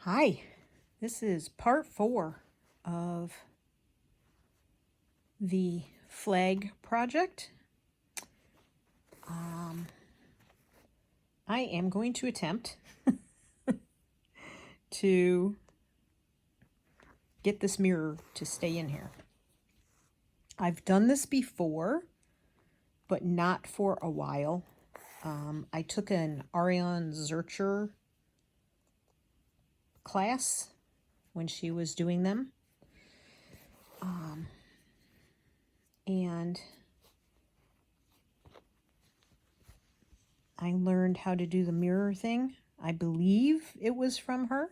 Hi, this is part 4 of the flag project. I am going to attempt to get this mirror to stay in here. I've done this before, but not for a while. I took an Ariane Zurcher class when she was doing them. And I learned how to do the mirror thing. I believe it was from her.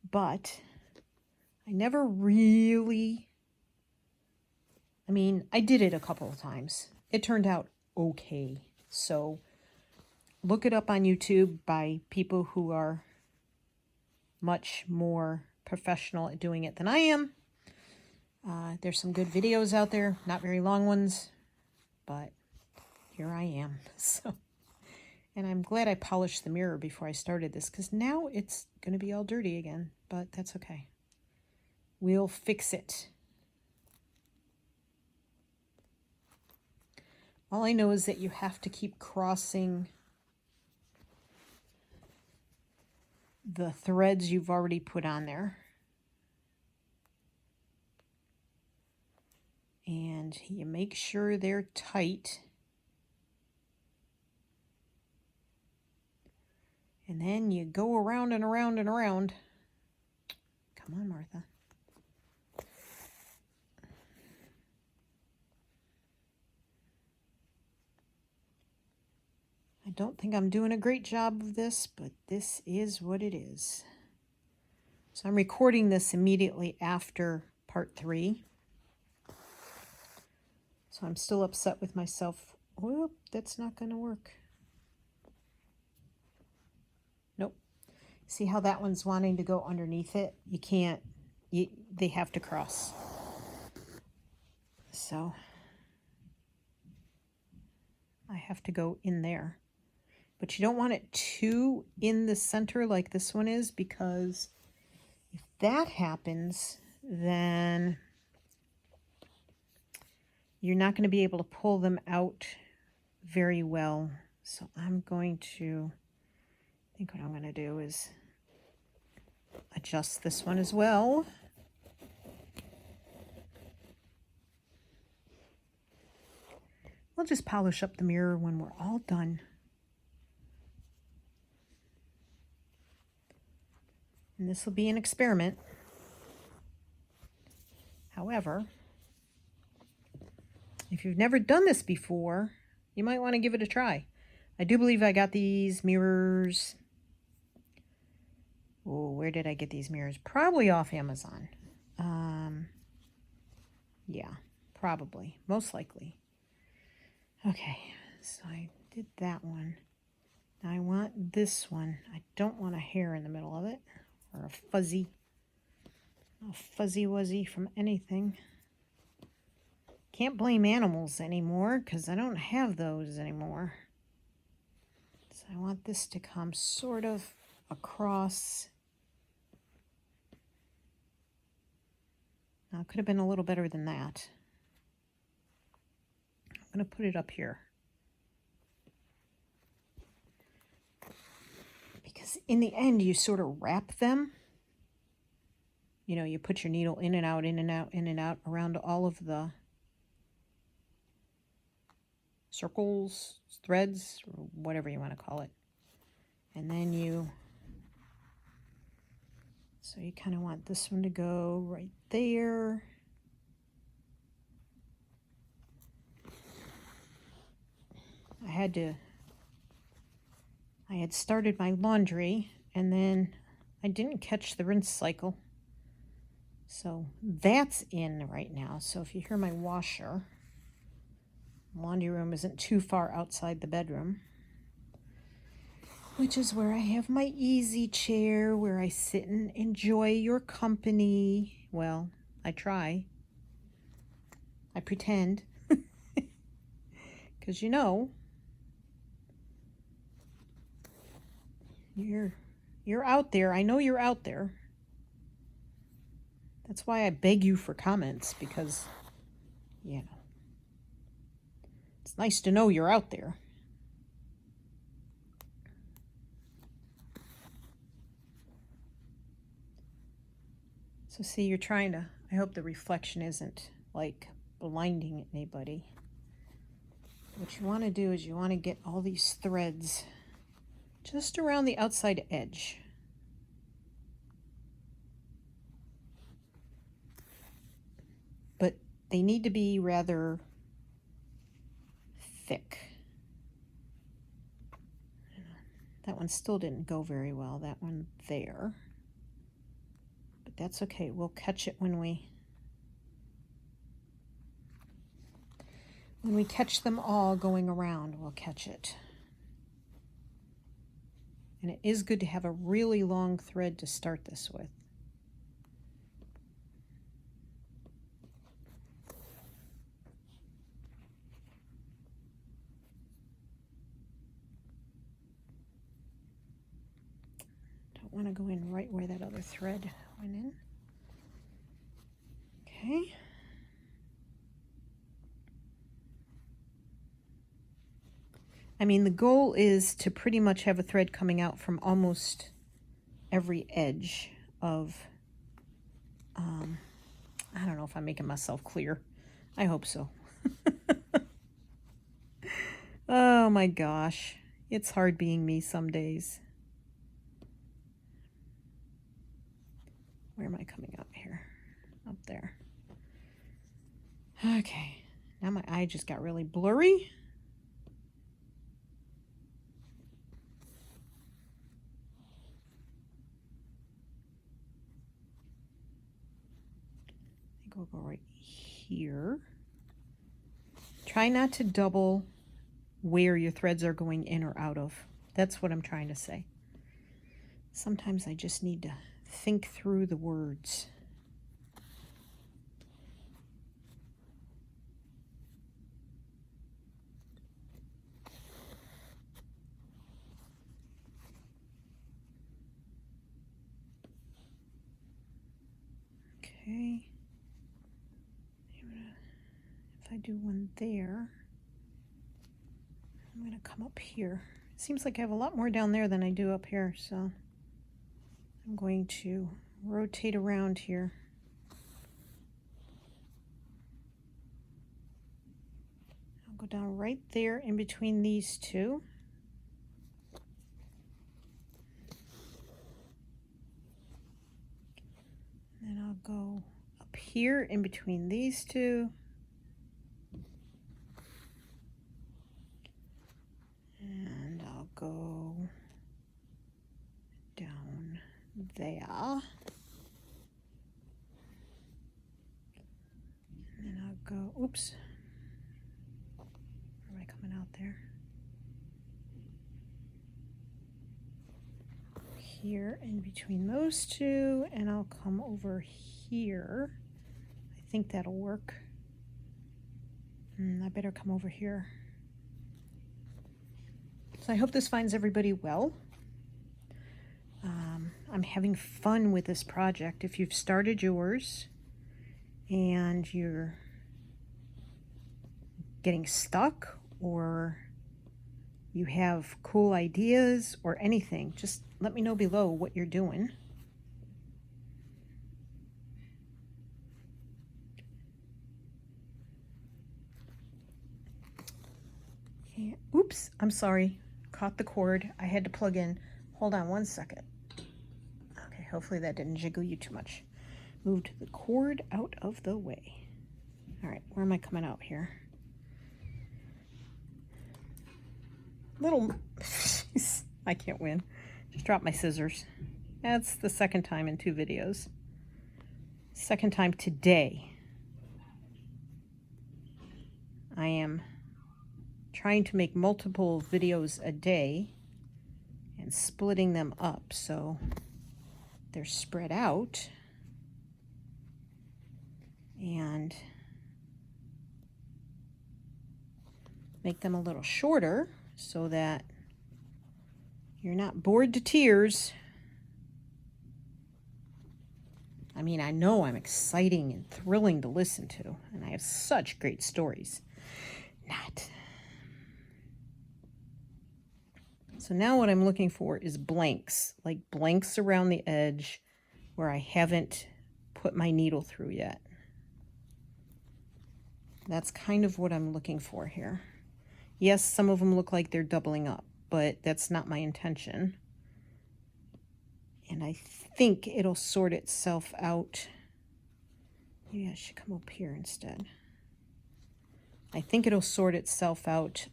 But I never really, I did it a couple of times. It turned out okay. So look it up on YouTube by people who are much more professional at doing it than I am. There's some good videos out there, not very long ones, but here I am. And I'm glad I polished the mirror before I started this, because now it's going to be all dirty again, but that's okay. We'll fix it. All I know is that you have to keep crossing the threads you've already put on there. And you make sure they're tight. And then you go around and around and around. Come on, Martha. I don't think I'm doing a great job of this, but this is what it is. So I'm recording this immediately after part 3. So I'm still upset with myself. Whoop, that's not going to work. Nope. See how that one's wanting to go underneath it? You can't. They have to cross. So I have to go in there. But you don't want it too in the center like this one is, because if that happens, then you're not going to be able to pull them out very well. So I'm going to, I think what I'm going to do is adjust this one as well. We'll just polish up the mirror when we're all done. And this will be an experiment. However, if you've never done this before, you might want to give it a try. I do believe I got these mirrors. Oh, where did I get these mirrors? Probably off Amazon. Yeah, probably. Most likely. Okay, so I did that one. Now I want this one. I don't want a hair in the middle of it, or a fuzzy wuzzy from anything. Can't blame animals anymore because I don't have those anymore. So I want this to come sort of across. Now it could have been a little better than that. I'm going to put it up here. Because in the end, you sort of wrap them. You know, you put your needle in and out, in and out, in and out around all of the circles, threads, or whatever you want to call it. And then so you kind of want this one to go right there. I had started my laundry and then I didn't catch the rinse cycle. So that's in right now. So if you hear my washer, laundry room isn't too far outside the bedroom, which is where I have my easy chair where I sit and enjoy your company. Well, I try. I pretend. Because You're out there. I know you're out there. That's why I beg you for comments, because, you know, it's nice to know you're out there. So see, you're trying to, I hope the reflection isn't like blinding anybody. What you want to do is you want to get all these threads just around the outside edge. But they need to be rather thick. That one still didn't go very well, that one there. But that's okay, we'll catch it when we catch them all going around, we'll catch it. And it is good to have a really long thread to start this with. Don't want to go in right where that other thread went in. Okay. I mean, the goal is to pretty much have a thread coming out from almost every edge of, I don't know if I'm making myself clear. I hope so. Oh my gosh. It's hard being me some days. Where am I coming up here? Up there. Okay. Now my eye just got really blurry. I think we'll go right here. Try not to double where your threads are going in or out of. That's what I'm trying to say. Sometimes I just need to think through the words. Okay. If I do one there, I'm going to come up here. It seems like I have a lot more down there than I do up here, so I'm going to rotate around here. I'll go down right there in between these two. And then I'll go up here in between these two. And I'll go down there. And then I'll go, oops. Where am I coming out there? Here in between those two, and I'll come over here. I think that'll work. I better come over here. So I hope this finds everybody well. I'm having fun with this project. If you've started yours and you're getting stuck, or you have cool ideas or anything, just let me know below what you're doing. And, oops, I'm sorry. Caught the cord. I had to plug in. Hold on one second. Okay, hopefully that didn't jiggle you too much. Moved the cord out of the way. All right, where am I coming out here? Little, I can't win. Just dropped my scissors. That's the second time in 2 videos. Second time today. I am trying to make multiple videos a day and splitting them up so they're spread out and make them a little shorter so that You're not bored to tears. I mean, I know I'm exciting and thrilling to listen to, and I have such great stories. Not. So now what I'm looking for is blanks, like blanks around the edge where I haven't put my needle through yet. That's kind of what I'm looking for here. Yes, some of them look like they're doubling up, but that's not my intention. And I think it'll sort itself out. Maybe I should come up here instead. I think it'll sort itself out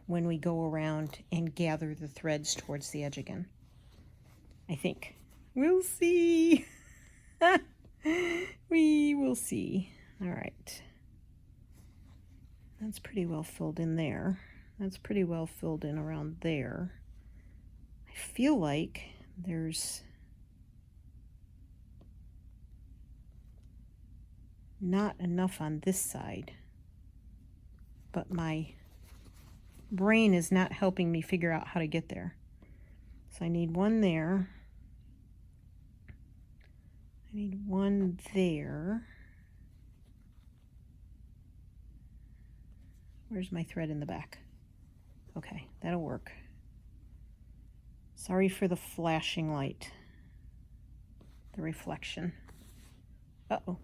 when we go around and gather the threads towards the edge again. I think. We'll see. We will see. All right. That's pretty well filled in there. That's pretty well filled in around there. I feel like there's not enough on this side, but my brain is not helping me figure out how to get there. So I need one there. I need one there. Where's my thread in the back? Okay, that'll work. Sorry for the flashing light, the reflection. Uh-oh.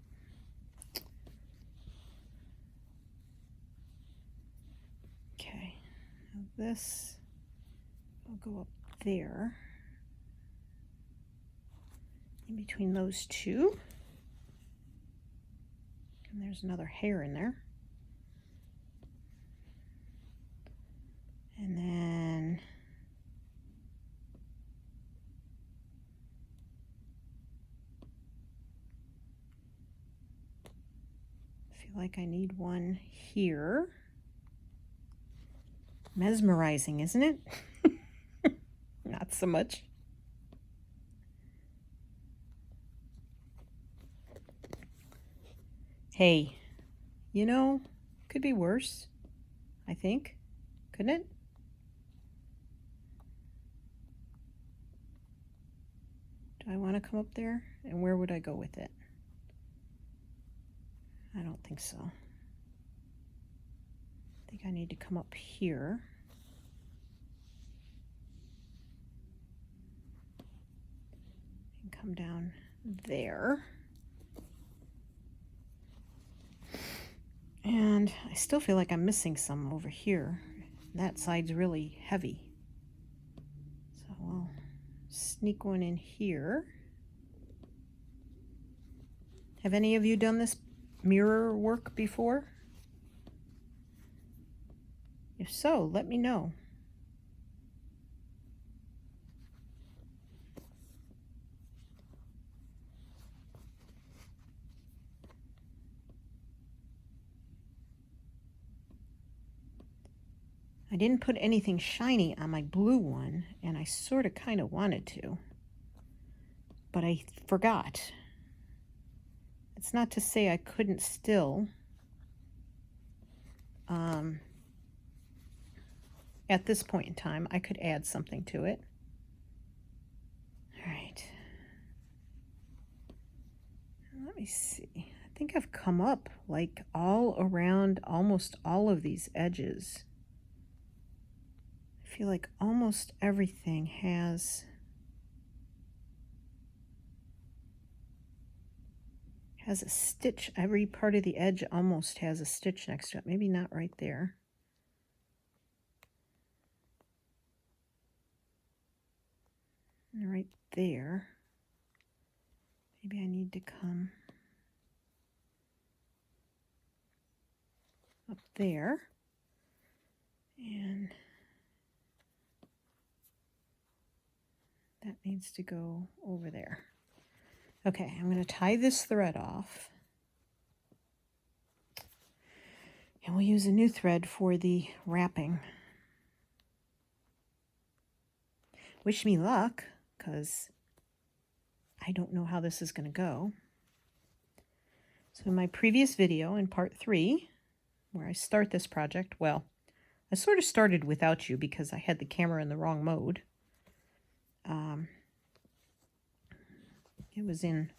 Okay, now this will go up there, in between those two. And there's another hair in there. And then I feel like I need one here. Mesmerizing, isn't it? Not so much. Hey, you know, could be worse, I think. Couldn't it? Do I want to come up there? And where would I go with it? I don't think so. I think I need to come up here. And come down there. And I still feel like I'm missing some over here. That side's really heavy. So I'll sneak one in here. Have any of you done this mirror work before? If so, let me know. I didn't put anything shiny on my blue one, and I sort of kind of wanted to, but I forgot. It's not to say I couldn't still, at this point in time, I could add something to it. All right. Let me see. I think I've come up like all around almost all of these edges. I feel like almost everything has a stitch. Every part of the edge almost has a stitch next to it. Maybe not right there. And right there. Maybe I need to come up there. And that needs to go over there. Okay, I'm going to tie this thread off. And we'll use a new thread for the wrapping. Wish me luck, because I don't know how this is going to go. So in my previous video, in part 3, where I start this project. Well, I sort of started without you because I had the camera in the wrong mode. It was in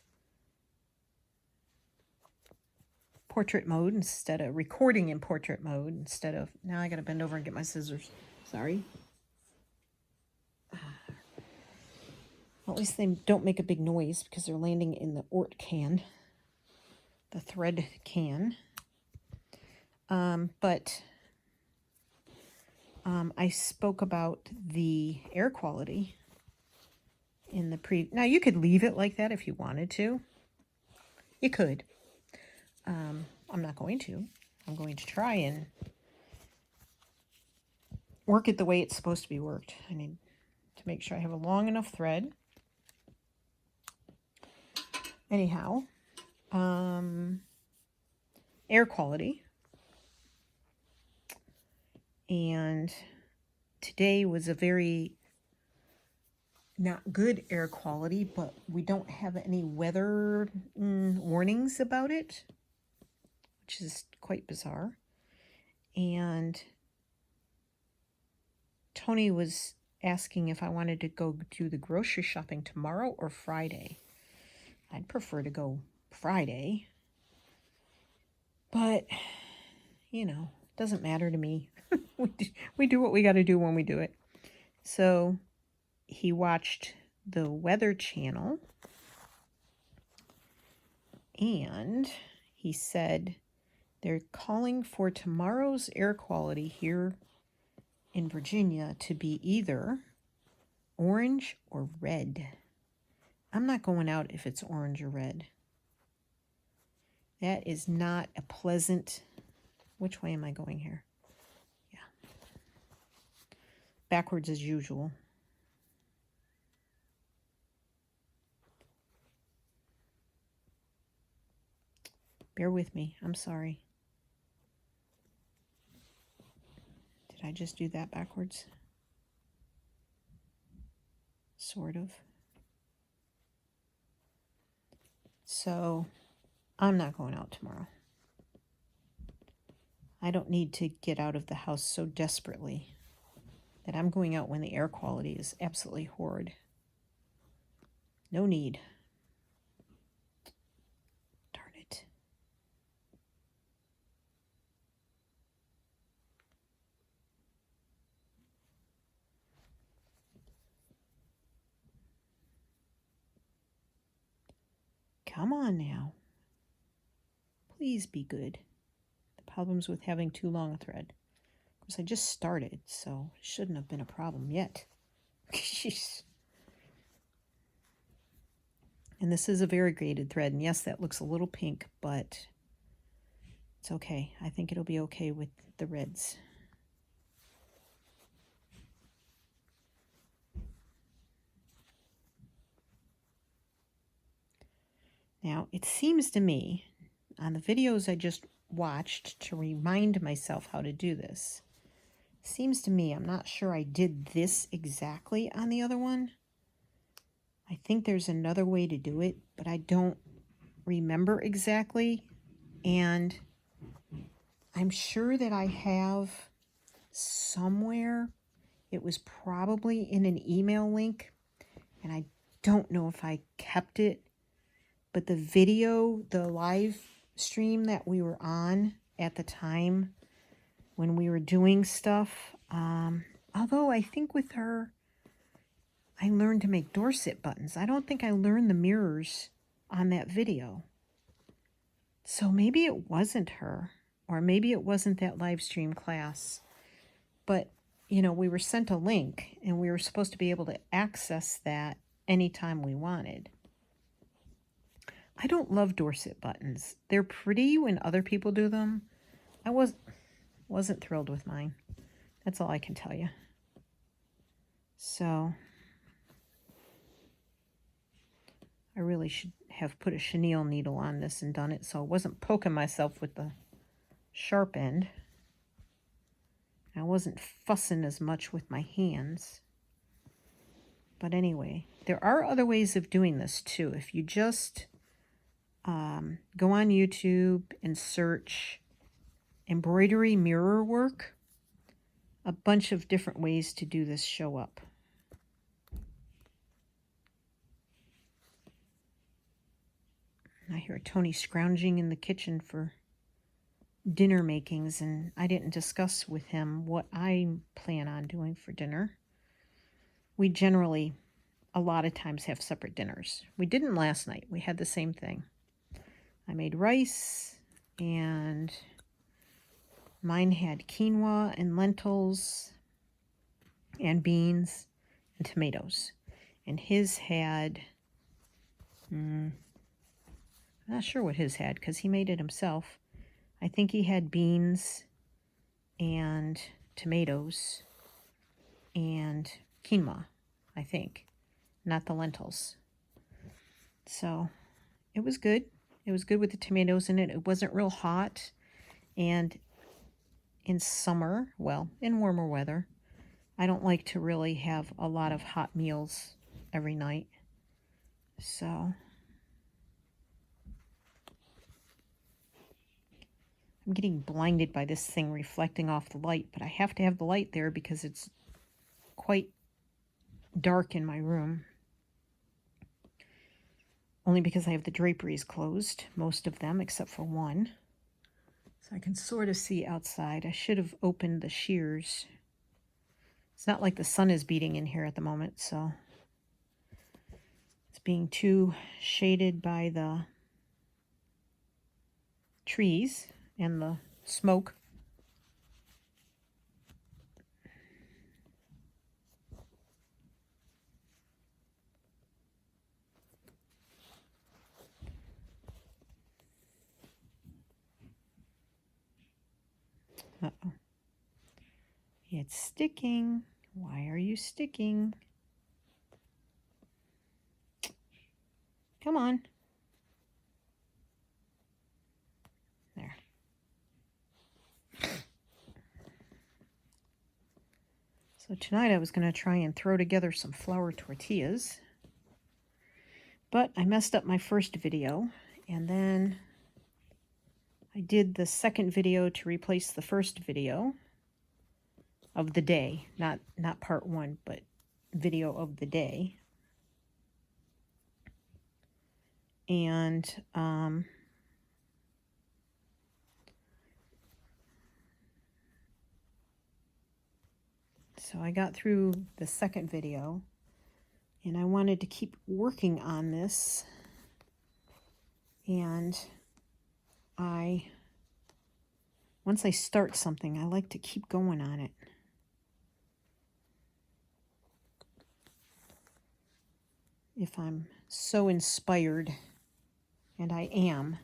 portrait mode instead of recording in portrait mode instead of, now I gotta bend over and get my scissors. Sorry. At least they don't make a big noise because they're landing in the Ort can, the thread can. But I spoke about the air quality in the now you could leave it like that if you wanted to. You could. I'm not going to. I'm going to try and work it the way it's supposed to be worked. I need to make sure I have a long enough thread. Anyhow, air quality. And today was a very not good air quality, but we don't have any weather warnings about it, which is quite bizarre. And Tony was asking if I wanted to go do the grocery shopping tomorrow or Friday. I'd prefer to go Friday, but you know, it doesn't matter to me. We do what we got to do when we do it. So he watched the Weather Channel and he said they're calling for tomorrow's air quality here in Virginia to be either orange or red. I'm not going out if it's orange or red. That is not a pleasant... Which way am I going here? Yeah. Backwards as usual. Bear with me. I'm sorry. Did I just do that backwards? Sort of. So, I'm not going out tomorrow. I don't need to get out of the house so desperately that I'm going out when the air quality is absolutely horrid. No need. Darn it. Come on now. Please be good. The problems with having too long a thread. Of course, I just started, so it shouldn't have been a problem yet. Jeez. And this is a variegated thread, and yes, that looks a little pink, but it's okay. I think it'll be okay with the reds. Now, it seems to me, on the videos I just watched to remind myself how to do this, seems to me, I'm not sure I did this exactly on the other one. I think there's another way to do it, but I don't remember exactly. And I'm sure that I have somewhere, it was probably in an email link, and I don't know if I kept it, but the video, the live stream that we were on at the time when we were doing stuff, although I think with her, I learned to make Dorset buttons. I don't think I learned the mirrors on that video. So maybe it wasn't her, or maybe it wasn't that live stream class. But, you know, we were sent a link, and we were supposed to be able to access that anytime we wanted. I don't love Dorset buttons. They're pretty when other people do them. I wasn't thrilled with mine. That's all I can tell you. So I really should have put a chenille needle on this and done it so I wasn't poking myself with the sharp end. I wasn't fussing as much with my hands. But anyway, there are other ways of doing this too. If you just go on YouTube and search embroidery mirror work. A bunch of different ways to do this show up. I hear Tony scrounging in the kitchen for dinner makings, and I didn't discuss with him what I plan on doing for dinner. We generally, a lot of times, have separate dinners. We didn't last night. We had the same thing. I made rice, and mine had quinoa and lentils and beans and tomatoes. And his had, I'm not sure what his had because he made it himself. I think he had beans and tomatoes and quinoa, I think, not the lentils. So it was good. It was good with the tomatoes in it. It wasn't real hot. And in summer, well, in warmer weather, I don't like to really have a lot of hot meals every night. So I'm getting blinded by this thing reflecting off the light, but I have to have the light there because it's quite dark in my room. Only because I have the draperies closed, most of them except for one. So I can sort of see outside. I should have opened the shears. It's not like the sun is beating in here at the moment, so it's being too shaded by the trees and the smoke. Uh-oh. It's sticking. Why are you sticking? Come on. There. So tonight I was going to try and throw together some flour tortillas. But I messed up my first video, and then I did the second video to replace the first video of the day. Not part one, but video of the day. And so I got through the second video, and I wanted to keep working on this. And once I start something, I like to keep going on it. If I'm so inspired, and I am.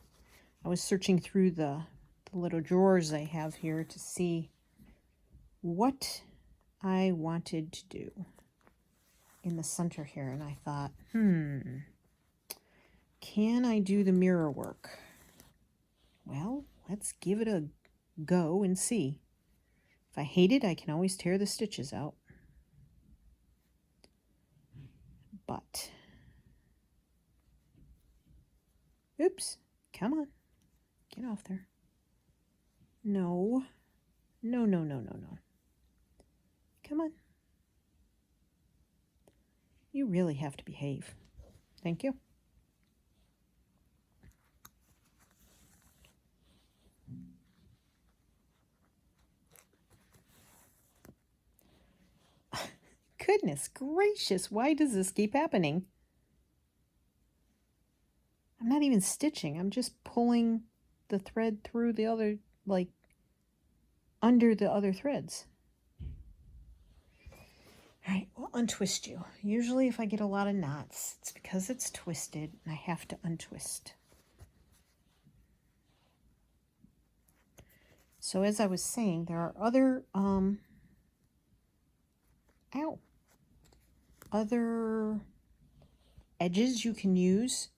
I was searching through the little drawers I have here to see what I wanted to do in the center here, and I thought, can I do the mirror work? Well, let's give it a go and see. If I hate it, I can always tear the stitches out. But, oops, come on, get off there. No, no, no, no, no, no. Come on. You really have to behave. Thank you. Goodness gracious, why does this keep happening? I'm not even stitching. I'm just pulling the thread through the other, like, under the other threads. All right, we'll untwist you. Usually if I get a lot of knots, it's because it's twisted and I have to untwist. So as I was saying, there are other, other edges you can use.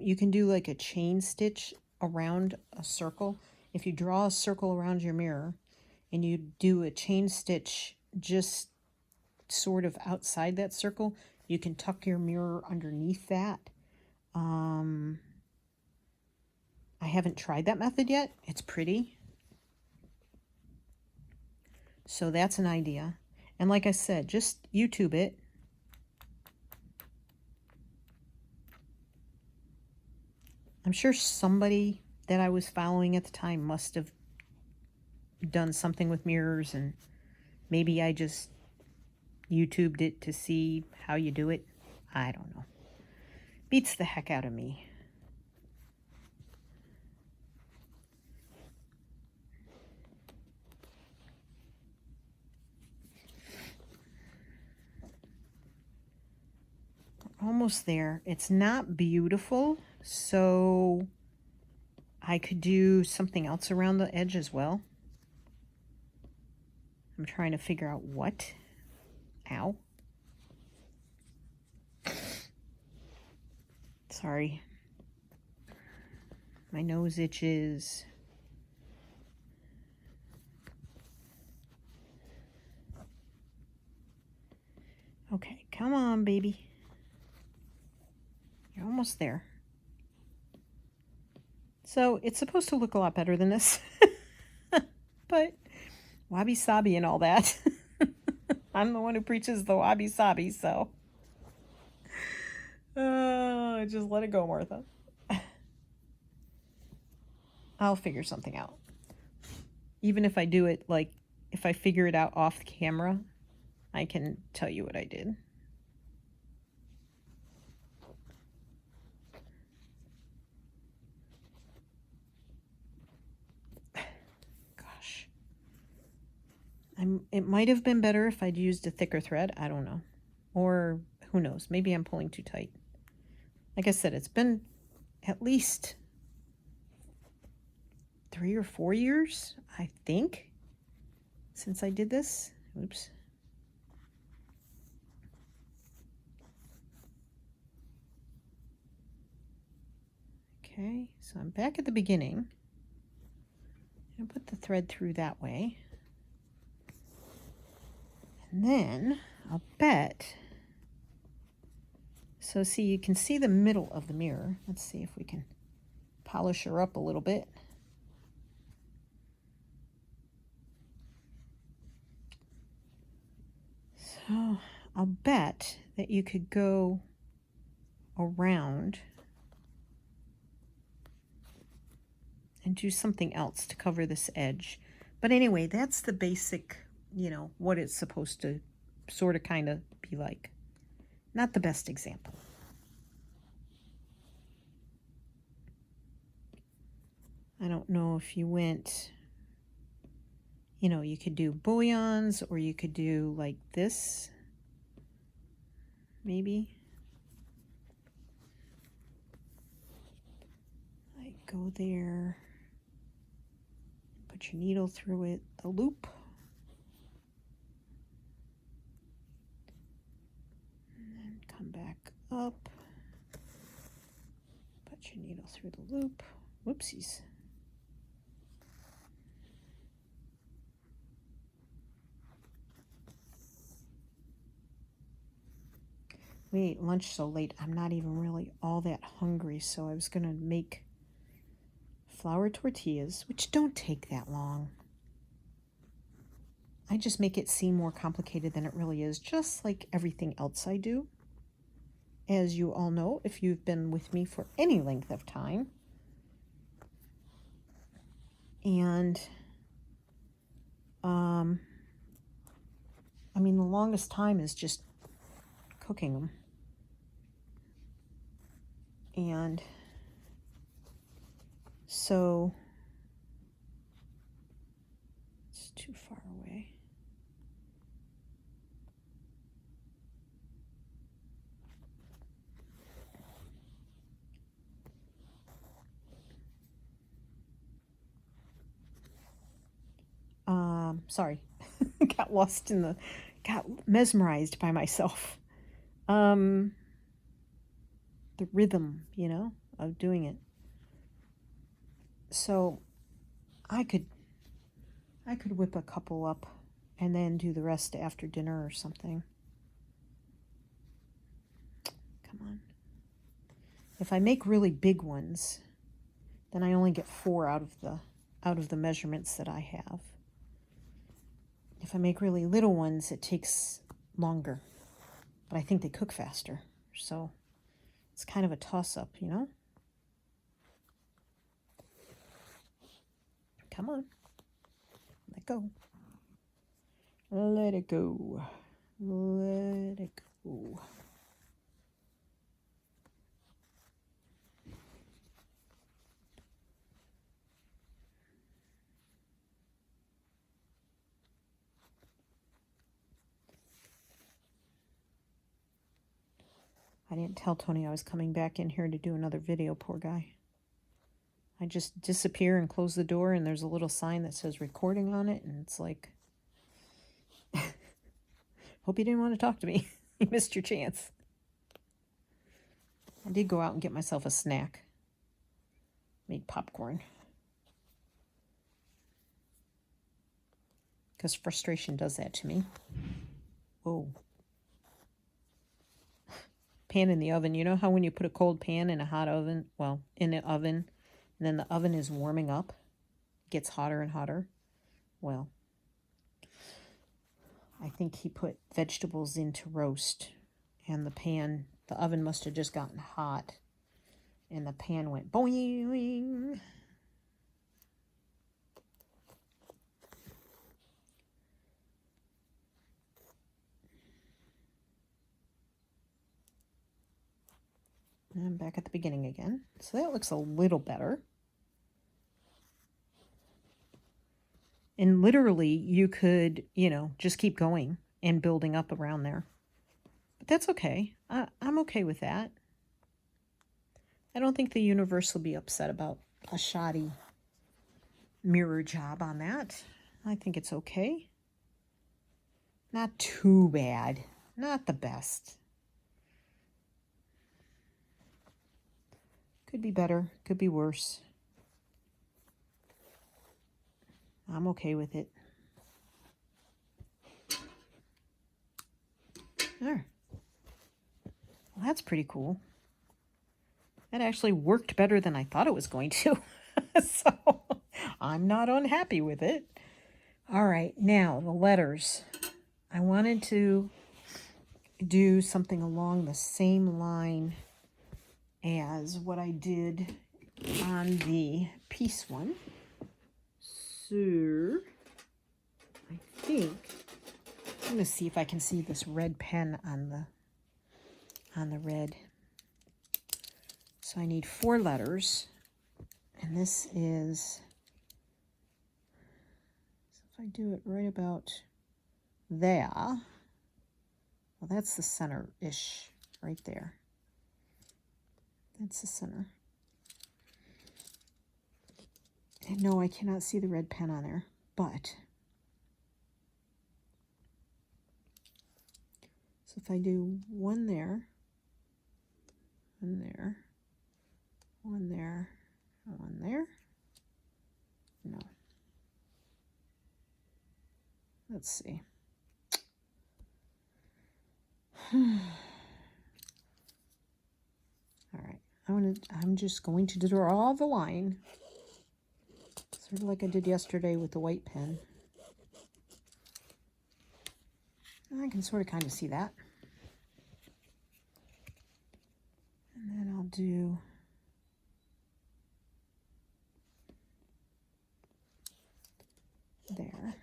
You can do like a chain stitch around a circle. If you draw a circle around your mirror and you do a chain stitch just sort of outside that circle, you can tuck your mirror underneath that. I haven't tried that method yet. It's pretty. So that's an idea. And like I said, just YouTube it. I'm sure somebody that I was following at the time must have done something with mirrors, and maybe I just YouTubed it to see how you do it. I don't know. Beats the heck out of me. Almost there. It's not beautiful, so I could do something else around the edge as well. I'm trying to figure out what. Ow. Sorry. My nose itches. Okay, come on, baby. You're almost there. So it's supposed to look a lot better than this. But wabi-sabi and all that. I'm the one who preaches the wabi-sabi, so. Just let it go, Martha. I'll figure something out. Even if I do it, like, if I figure it out off the camera, I can tell you what I did. Gosh. It might have been better if I'd used a thicker thread. I don't know. Or who knows? Maybe I'm pulling too tight. Like I said, it's been at least 3 or 4 years, I think, since I did this. Oops. Okay, so I'm back at the beginning. And put the thread through that way. And then I'll bet. So see, you can see the middle of the mirror. Let's see if we can polish her up a little bit. So I'll bet that you could go around and do something else to cover this edge. But anyway, that's the basic, you know, what it's supposed to sort of kind of be like. Not the best example. I don't know if you went, you know, you could do bullions, or you could do like this, maybe. Like go there, put your needle through it, the loop. And then come back up, put your needle through the loop. Whoopsies. We ate lunch so late, I'm not even really all that hungry, so I was going to make flour tortillas, which don't take that long. I just make it seem more complicated than it really is, just like everything else I do. As you all know, if you've been with me for any length of time. And, I mean, the longest time is just cooking them. And so it's too far away. Sorry, got lost in got mesmerized by myself. The rhythm, you know, of doing it. So I could whip a couple up and then do the rest after dinner or something. Come on. If I make really big ones, then I only get 4 out of the measurements that I have. if I make really little ones, it takes longer. But I think they cook faster. So it's kind of a toss-up, you know? Come on. Let go. Let it go. Let it go. I didn't tell Tony I was coming back in here to do another video, poor guy. I just disappear and close the door, and there's a little sign that says recording on it, and it's like, hope you didn't want to talk to me. You missed your chance. I did go out and get myself a snack. Made popcorn. Because frustration does that to me. Whoa. Pan in the oven. You know how when you put a cold pan in a hot oven, well, in an oven, and then the oven is warming up, it gets hotter and hotter? Well, I think he put vegetables in to roast, and the oven must have just gotten hot, and the pan went boing. And I'm back at the beginning again. So that looks a little better. And literally, you could, just keep going and building up around there. But that's okay. I'm okay with that. I don't think the universe will be upset about a shoddy mirror job on that. I think it's okay. Not too bad. Not the best. Could be better. Could be worse. I'm okay with it. There. Well, that's pretty cool. That actually worked better than I thought it was going to. So I'm not unhappy with it. All right, now the letters. I wanted to do something along the same line as what I did on the piece one. So I think I'm going to see if I can see this red pen on the red. So I need 4 letters, and this is, so if I do it right about there, well, that's the center-ish right there. That's the center. And no, I cannot see the red pen on there, but so if I do one there, one there, one there, one there, no. Let's see. All right, I'm just going to draw the line, sort of like I did yesterday with the white pen. I can sort of kind of see that. And then I'll do there.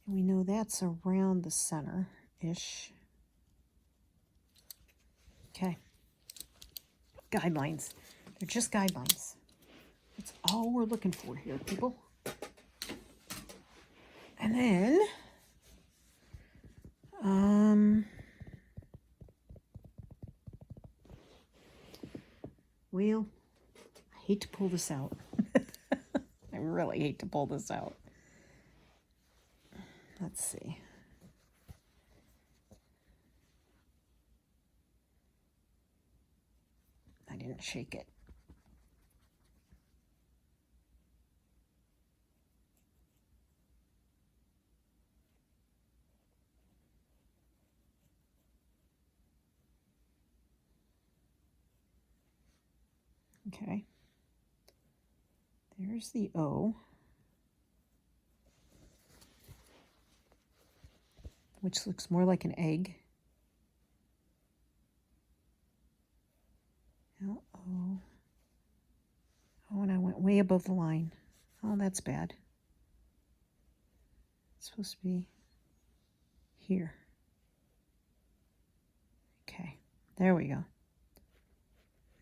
And we know that's around the center-ish. Okay. Guidelines. They're just guidelines. That's all we're looking for here, people. And then, well, I hate to pull this out. I really hate to pull this out. Let's see. I didn't shake it. Okay. There's the O. which looks more like an egg. Uh-oh. Oh, and I went way above the line. Oh, that's bad. It's supposed to be here. Okay, there we go.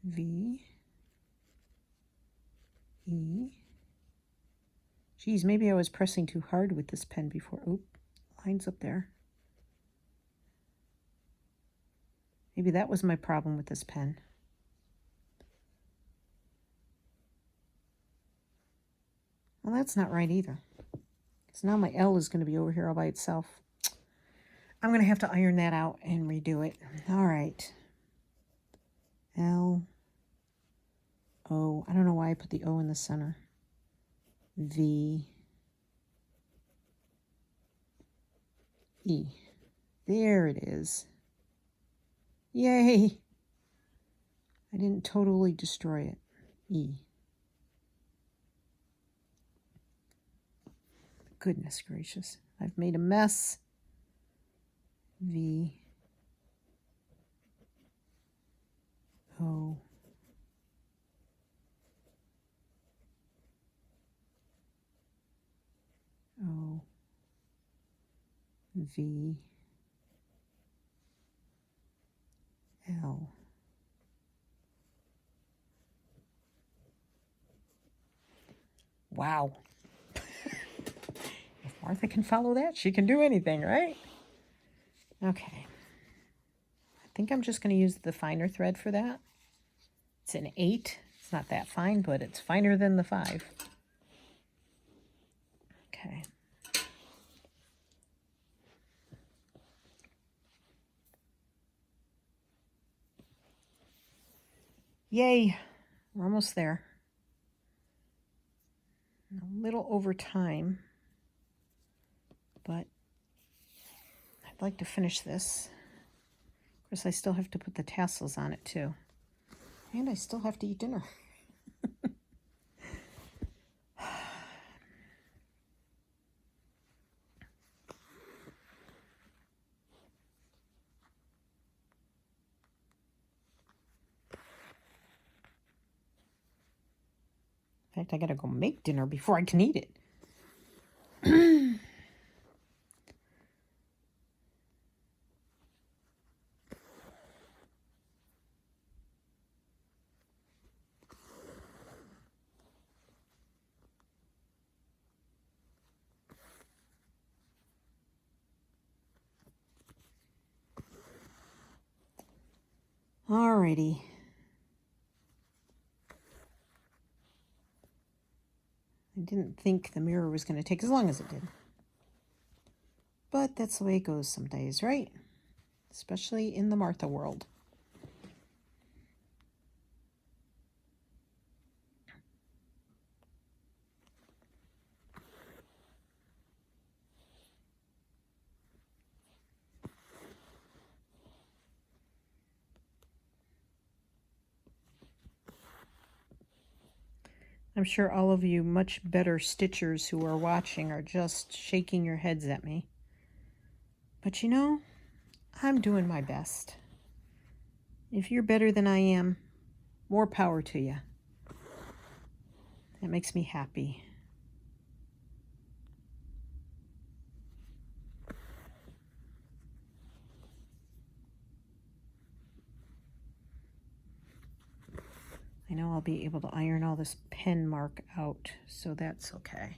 V, E. Geez, maybe I was pressing too hard with this pen before. Oop, lines up there. Maybe that was my problem with this pen. Well, that's not right either. Because now my L is going to be over here all by itself. I'm going to have to iron that out and redo it. All right. L, O. I don't know why I put the O in the center. V, E. There it is. Yay! I didn't totally destroy it. E. Goodness gracious. I've made a mess. V, O, O, V, L. Wow. If Martha can follow that, she can do anything, right? Okay. I think I'm just going to use the finer thread for that. It's an 8. It's not that fine, but it's finer than the 5. Okay. Yay, we're almost there. A little over time, but I'd like to finish this. Of course, I still have to put the tassels on it too. And I still have to eat dinner. In fact, I gotta go make dinner before I can eat it. Alrighty. I didn't think the mirror was going to take as long as it did. But that's the way it goes some days, right? Especially in the Martha world. I'm sure all of you much better stitchers who are watching are just shaking your heads at me. But you know, I'm doing my best. If you're better than I am, more power to you. That makes me happy. I know I'll be able to iron all this pen mark out, so that's okay.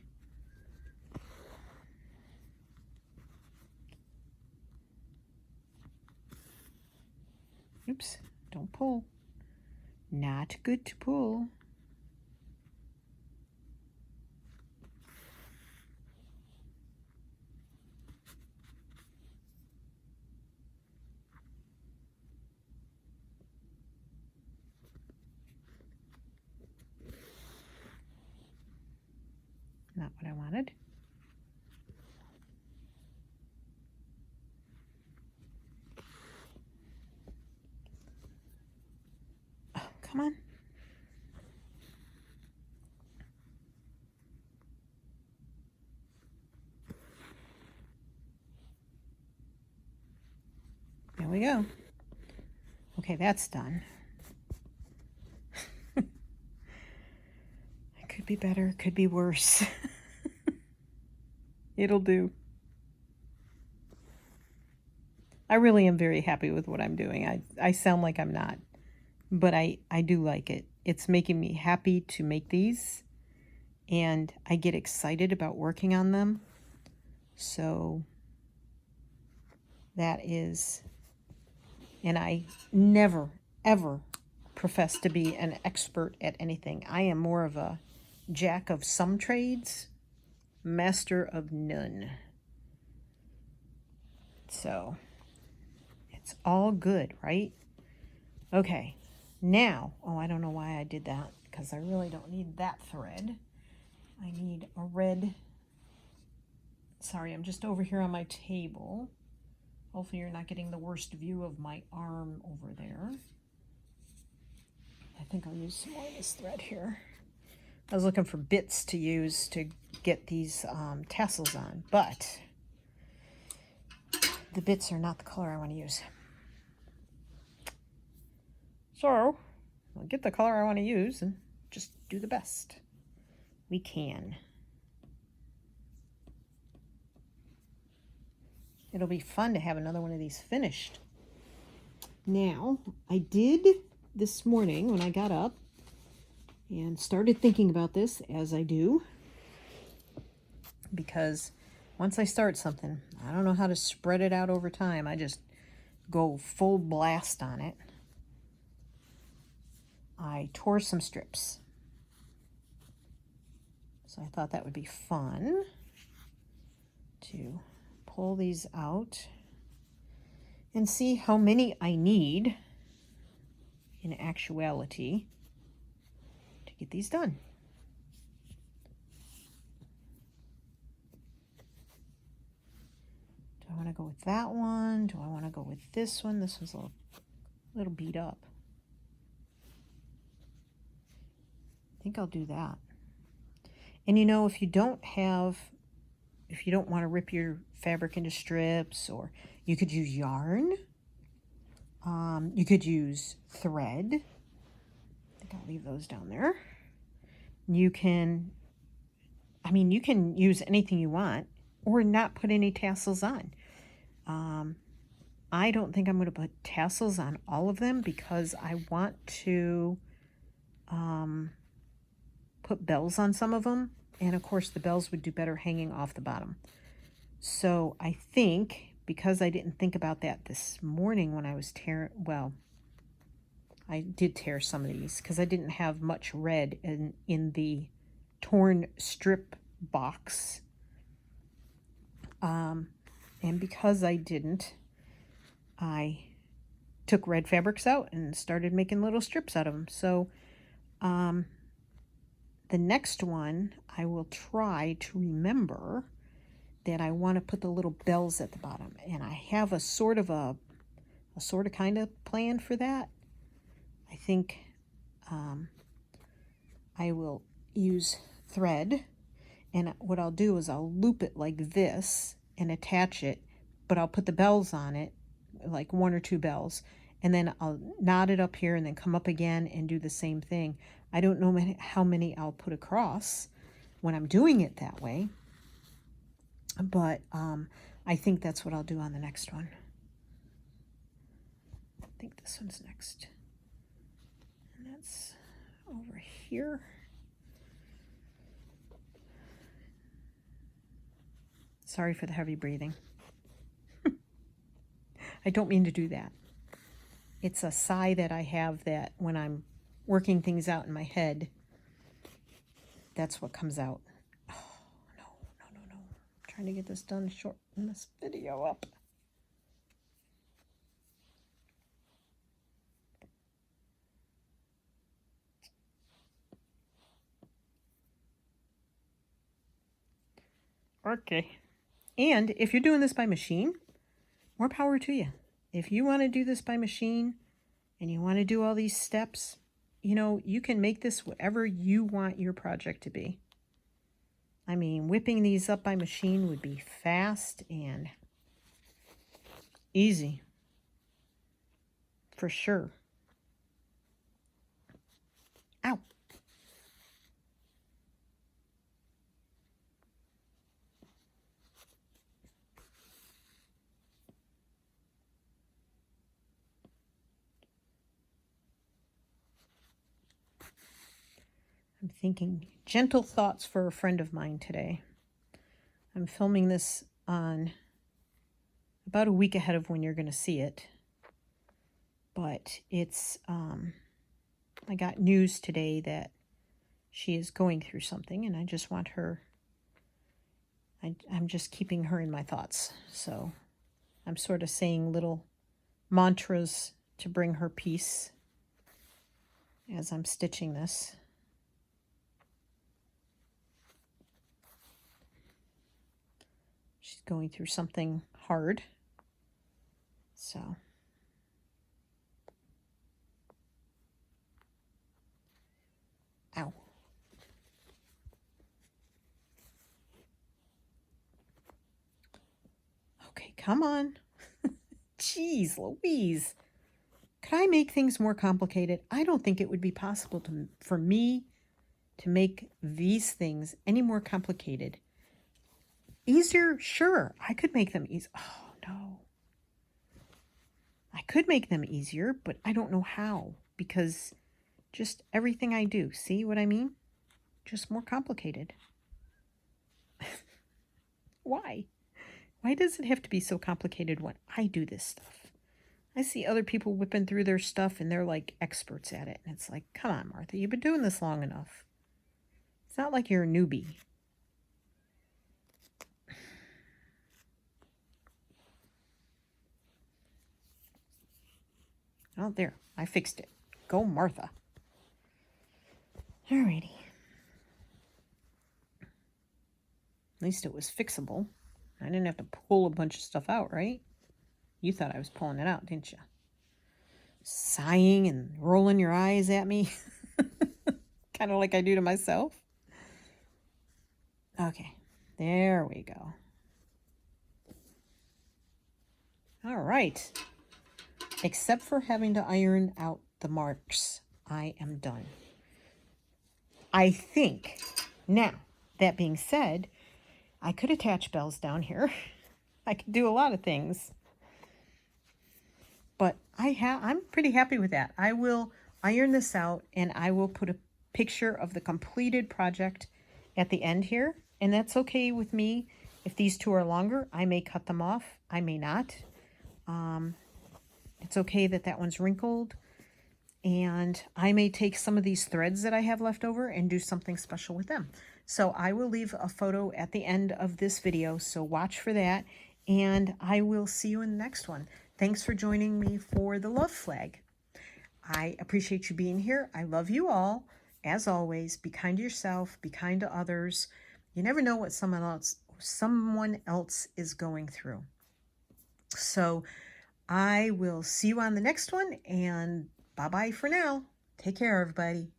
Oops, don't pull. Not good to pull. Not what I wanted. Oh, come on. we go. Okay, that's done. It could be better, could be worse. It'll do. I really am very happy with what I'm doing. I sound like I'm not, but I do like it. It's making me happy to make these, and I get excited about working on them. So that is, and I never, ever profess to be an expert at anything. I am more of a jack of some trades, master of none. So it's all good, right? Okay, now, oh, I don't know why I did that, because I really don't need that thread. I need a red, sorry, I'm just over here on my table. Hopefully you're not getting the worst view of my arm over there. I think I'll use some more of this thread here. I was looking for bits to use to get these tassels on, but the bits are not the color I want to use. So I'll get the color I want to use and just do the best we can. It'll be fun to have another one of these finished. Now, I did this morning when I got up and started thinking about this, as I do, because once I start something, I don't know how to spread it out over time. I just go full blast on it. I tore some strips. So I thought that would be fun to pull these out and see how many I need in actuality to get these done. Do I want to go with that one? Do I want to go with this one? This one's a little beat up. I think I'll do that. And you know, if you don't want to rip your fabric into strips, or you could use yarn. You could use thread. I think I'll leave those down there. You can use anything you want, or not put any tassels on. I don't think I'm going to put tassels on all of them because I want to put bells on some of them. And of course the bells would do better hanging off the bottom. So I think, because I didn't think about that this morning when I was I did tear some of these because I didn't have much red in the torn strip box. And because I didn't, I took red fabrics out and started making little strips out of them. So the next one, I will try to remember that I want to put the little bells at the bottom. And I have a sort of kind of plan for that. I think I will use thread, and what I'll do is I'll loop it like this and attach it, but I'll put the bells on it, like 1 or 2 bells, and then I'll knot it up here and then come up again and do the same thing. I don't know how many I'll put across when I'm doing it that way, but I think that's what I'll do on the next one. I think this one's next. And that's over here. Sorry for the heavy breathing. I don't mean to do that. It's a sigh that I have that when I'm working things out in my head, that's what comes out. Oh, no. I'm trying to get this done, shorten this video up. Okay. And if you're doing this by machine, more power to you. If you want to do this by machine and you want to do all these steps, you know, you can make this whatever you want your project to be. I mean, whipping these up by machine would be fast and easy. for sure. Ow. I'm thinking gentle thoughts for a friend of mine today. I'm filming this on about a week ahead of when you're going to see it. But it's, I got news today that she is going through something, and I just want her, I'm just keeping her in my thoughts. So I'm sort of saying little mantras to bring her peace as I'm stitching this. She's going through something hard. So ow. Okay, come on. Jeez Louise. Could I make things more complicated? I don't think it would be possible for me to make these things any more complicated. Easier? Sure, I could make them easy. Oh, no. I could make them easier, but I don't know how, because just everything I do, see what I mean? Just more complicated. Why? Why does it have to be so complicated when I do this stuff? I see other people whipping through their stuff and they're like experts at it. And it's like, come on, Martha, you've been doing this long enough. It's not like you're a newbie. Oh, there. I fixed it. Go, Martha. Alrighty. At least it was fixable. I didn't have to pull a bunch of stuff out, right? You thought I was pulling it out, didn't you? Sighing and rolling your eyes at me. Kind of like I do to myself. Okay. There we go. All right. Except for having to iron out the marks, I am done. I think. Now, that being said, I could attach bells down here. I could do a lot of things. But I'm pretty happy with that. I will iron this out and I will put a picture of the completed project at the end here. And that's okay with me. If these two are longer, I may cut them off. I may not. It's okay that that one's wrinkled. And I may take some of these threads that I have left over and do something special with them. So I will leave a photo at the end of this video, so watch for that. And I will see you in the next one. Thanks for joining me for the love flag. I appreciate you being here. I love you all. As always, be kind to yourself, be kind to others. You never know what someone else is going through. So I will see you on the next one, and bye-bye for now. Take care, everybody.